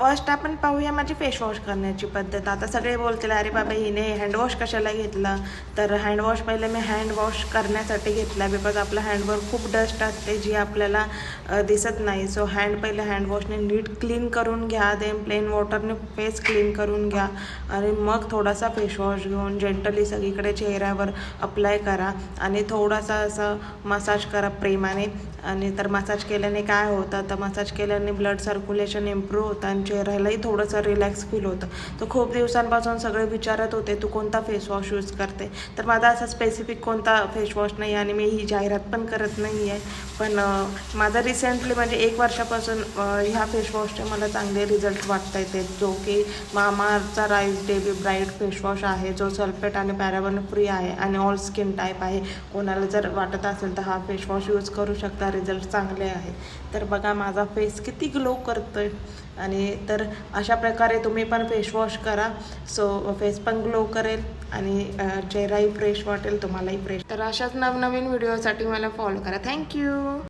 First आपण पाहूया माझी फेसवॉश करण्याची पद्धत. आता सगळे बोलतील अरे बाबा हिने हँडवॉश कशाला घेतला. तर हँडवॉश पहिले मी हँडवॉश करण्यासाठी घेतला, बिकॉज आपल्या हँडवर खूप डस्ट असते जी आपल्याला दिसत नाही. सो पहिले हँडवॉशने नीट क्लीन करून घ्या, देन प्लेन वॉटरने फेस क्लीन करून घ्या आणि मग थोडासा फेसवॉश घेऊन जेंटली सगळीकडे चेहऱ्यावर अप्लाय करा आणि थोडासा असं मसाज करा प्रेमाने. आणि तर मसाज केल्याने काय होतं, तर मसाज केल्याने ब्लड सर्क्युलेशन इम्प्रूव्ह होतं आणि चेहऱ्यालाही थोडंसं रिलॅक्स फील होतं. तर खूप दिवसांपासून सगळे विचारत होते तू कोणता फेसवॉश यूज करते. तर माझा असा स्पेसिफिक कोणता फेसवॉश नाही आणि मी ही जाहिरात पण करत नाही आहे. पण माझा रिसेंटली म्हणजे 1 वर्षापासून ह्या फेसवॉशचे मला चांगले रिझल्ट वाटत आहेत, जो की मामाअर्थचा राईस डेबी ब्राईट फेसवॉश आहे, जो सल्फेट आणि पॅराबन फ्री आहे आणि ऑल स्किन टाईप आहे. कोणाला जर वाटत असेल तर हा फेसवॉश यूज करू शकता, रिझल्ट चांगले आहे. तर बघा माझा फेस किती ग्लो करतोय. आणि तर अशा प्रकारे तुम्ही पण फेसवॉश करा, सो फेस पण ग्लो करेल आणि चेहराही फ्रेश वाटेल, तुम्हालाही फ्रेश. तर अशाच नवनवीन व्हिडिओसाठी मला फॉलो करा. थँक्यू.